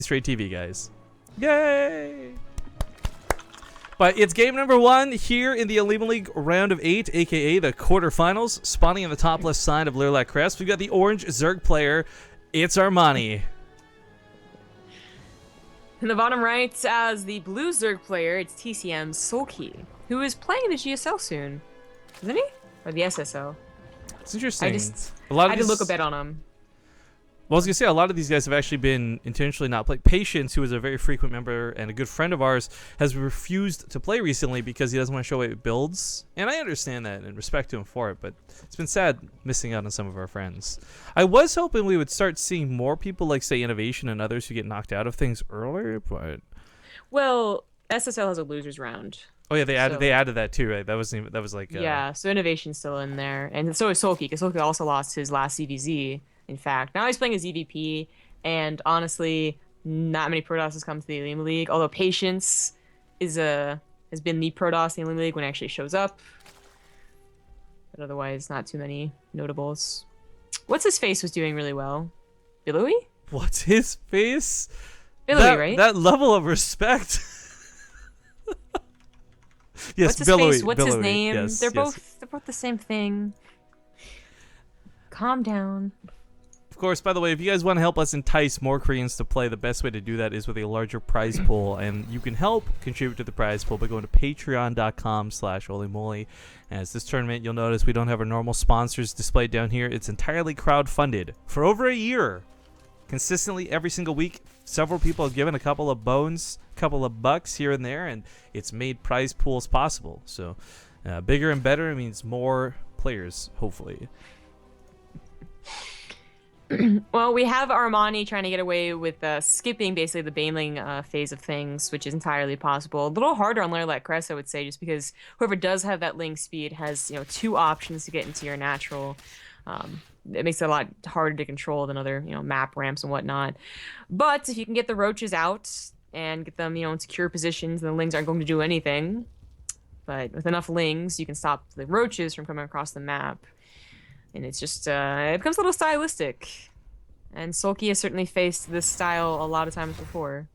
Straight TV, guys. Yay! But it's game number 1 here in the Olimoleague round of 8, aka the quarterfinals. Spawning on the top left side of Lilac Crest, we've got the orange Zerg player. It's Armani. In the bottom right, as the blue Zerg player, it's TCM's Soulkey, who is playing the GSL soon, isn't he? Or the SSL. It's interesting. I had to look a bit on him. Well, I was going to say, a lot of these guys have actually been intentionally not playing. Patience, who is a very frequent member and a good friend of ours, has refused to play recently because he doesn't want to show what builds. And I understand that and respect to him for it, but it's been sad missing out on some of our friends. I was hoping we would start seeing more people like, say, Innovation and others who get knocked out of things earlier, but... Well, SSL has a losers round. Oh yeah, they added that too, right? That was like... Yeah, so Innovation's still in there. And so is Soulkey, because Soulkey also lost his last ZvZ. In fact, now he's playing as EVP, and honestly, not many Protoss come to the Olimoleague. Although Patience has been the Protoss in the Olimoleague when it actually shows up, but otherwise, not too many notables. What's his face was doing really well. Billowy? What's his face? Billowy, right? That level of respect. Yes, what's his Billowy. Face? What's Billowy. his name? Yes, they're yes. both the same thing. Calm down. Of course, by the way, if you guys want to help us entice more Koreans to play, the best way to do that is with a larger prize pool, and you can help contribute to the prize pool by going to patreon.com/Olimoleague. As this tournament, you'll notice we don't have our normal sponsors displayed down here. It's entirely crowdfunded for over a year. Consistently every single week, several people have given a couple of bones, a couple of bucks here and there, and it's made prize pools possible. So bigger and better means more players, hopefully. Well, we have Armani trying to get away with skipping basically the baneling phase of things, which is entirely possible. A little harder on Lilac Crest, I would say, just because whoever does have that link speed has 2 options to get into your natural. It makes it a lot harder to control than other map ramps and whatnot. But if you can get the roaches out and get them in secure positions, then the lings aren't going to do anything. But with enough lings, you can stop the roaches from coming across the map. And it's just, it becomes a little stylistic. And Soulkey has certainly faced this style a lot of times before.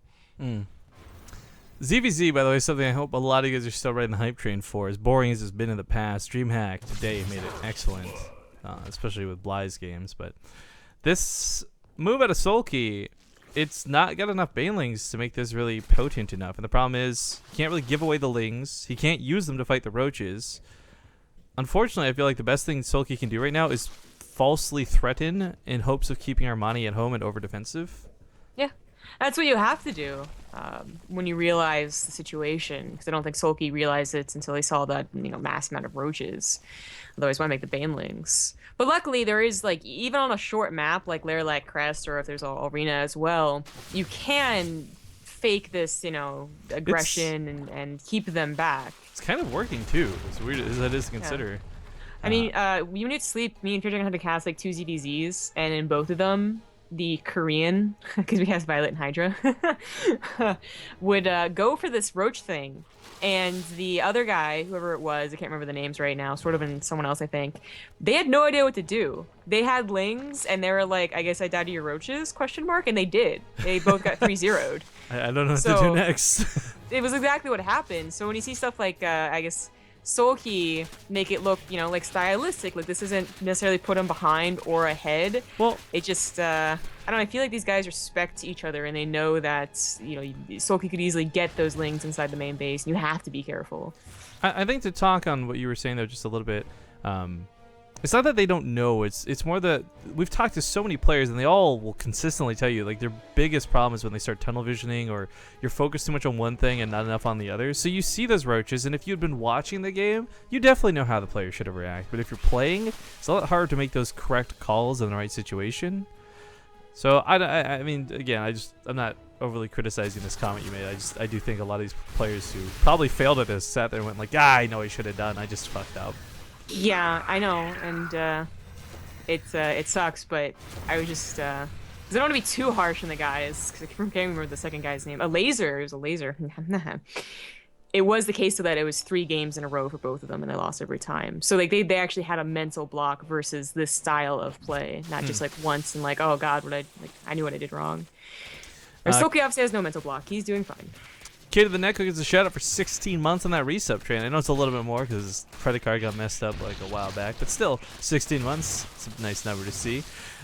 ZvZ, by the way, is something I hope a lot of you guys are still riding the hype train for. As boring as it's been in the past, DreamHack today made it excellent, especially with Bly's games. But this move out of Soulkey, it's not got enough banelings to make this really potent enough. And the problem is, he can't really give away the lings. He can't use them to fight the roaches. Unfortunately, I feel like the best thing Soulkey can do right now is falsely threaten in hopes of keeping Armani at home and over defensive. Yeah, that's what you have to do when you realize the situation. Because I don't think Soulkey realized it until he saw that mass amount of roaches. Otherwise, why make the banelings? But luckily, there is even on a short map like Lilac Crest, or if there's an arena as well, you can fake this aggression and keep them back. It's kind of working too, as weird as that is to consider. Yeah. I mean, when you need to sleep, me and Fidget had to cast 2 ZvZs, and in both of them, the Korean, because we cast Violet and Hydra, would go for this roach thing. And the other guy, whoever it was, I can't remember the names right now, sort of in someone else, I think, they had no idea what to do. They had lings, and they were like, I guess I died to your roaches, ? And they did. They both got 3-0'd. I don't know what to do next. It was exactly what happened. So when you see stuff like, I guess, Soulkey make it look, stylistic, like this isn't necessarily put him behind or ahead. Well, it just, I don't know, I feel like these guys respect each other and they know that, Soulkey could easily get those lings inside the main base, and you have to be careful. I think to talk on what you were saying there just a little bit, it's not that they don't know, it's more that we've talked to so many players and they all will consistently tell you their biggest problem is when they start tunnel visioning or you're focused too much on one thing and not enough on the other. So you see those roaches, and if you'd been watching the game, you definitely know how the player should have reacted. But if you're playing, it's a lot harder to make those correct calls in the right situation. So I mean, again, I'm not overly criticizing this comment you made. I do think a lot of these players who probably failed at this sat there and went I know I should have done. I just fucked up. Yeah, I know, and it sucks, but I was just because I don't want to be too harsh on the guys, because I can't remember the second guy's name. It was a laser. It was the case so that it was 3 games in a row for both of them, and they lost every time. So they actually had a mental block versus this style of play, not just once and oh god, I knew what I did wrong. Or Soulkey obviously has no mental block. He's doing fine. Kid of the Neck gets a shout out for 16 months on that resub train. I know it's a little bit more because his credit card got messed up like a while back, but still, 16 months. It's a nice number to see.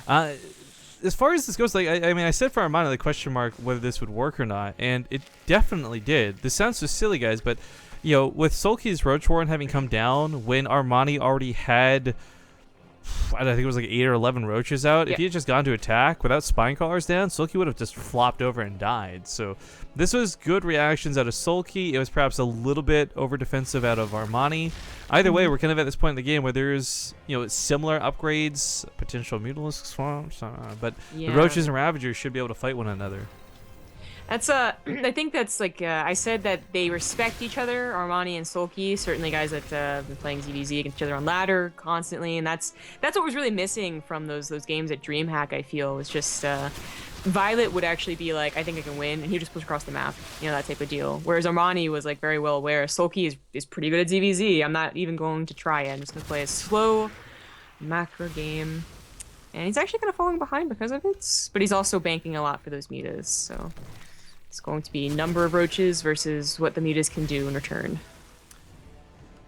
As far as this goes, like I mean, I said for Armani the question mark whether this would work or not, and it definitely did. This sounds so silly, guys, but you know, with Soulkey's Roach Warren having come down when Armani already had, I think it was like 8 or 11 roaches out. Yeah. If he had just gone to attack without spine collars down, Soulkey would have just flopped over and died. So this was good reactions out of Soulkey. It was perhaps a little bit over defensive out of Armani. Either way, we're kind of at this point in the game where there's, you know, similar upgrades, potential Mutalisk swamps, but the Roaches and Ravagers should be able to fight one another. That's I think that's like I said that they respect each other, Armani and Soulkey. Certainly, guys that have been playing ZvZ against each other on ladder constantly, and that's what was really missing from those games at DreamHack. I feel was just Violet would actually be like, I think I can win, and he just push across the map, you know, that type of deal. Whereas Armani was like very well aware. Soulkey is pretty good at ZvZ. I'm not even going to try it. I'm just gonna play a slow macro game. And he's actually kind of falling behind because of it, but he's also banking a lot for those mutas, so it's going to be number of roaches versus what the mutas can do in return.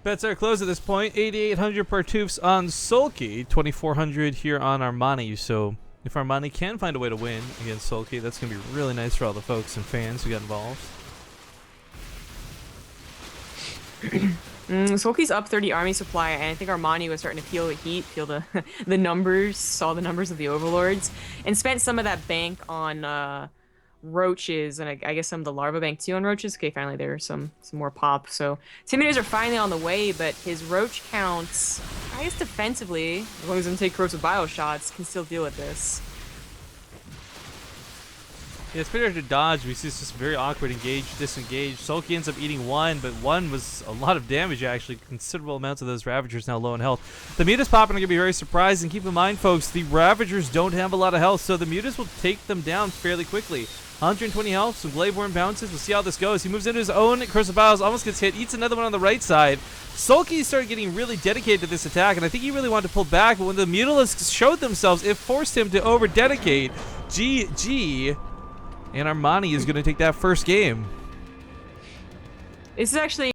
Bets are closed at this point. 8,800 per Toofs on Soulkey, 2,400 here on Armani. So if Armani can find a way to win against Soulkey, that's going to be really nice for all the folks and fans who got involved. Soulkey's up 30 army supply, and I think Armani was starting to feel the heat, feel the the numbers, saw the numbers of the overlords, and spent some of that bank on roaches, and I guess some of the larva bank too on roaches. Okay, finally there's some more pop. So Intimidators are finally on the way, but his roach counts, I guess defensively, as long as he doesn't take corrosive bio shots, can still deal with this. Yeah, it's pretty hard to dodge. We see it's just very awkward, engage, disengage. Soulkey ends up eating one, but one was a lot of damage, actually. Considerable amounts of those Ravagers now low in health. The Mutas popping are going to be very surprised, and keep in mind, folks, the Ravagers don't have a lot of health, so the Mutas will take them down fairly quickly. 120 health, some Gladeborn bounces. We'll see how this goes. He moves into his own Cursive Biles, almost gets hit, eats another one on the right side. Soulkey started getting really dedicated to this attack, and I think he really wanted to pull back, but when the Mutalisks showed themselves, it forced him to over-dedicate. GG. And Armani is going to take that first game. This is actually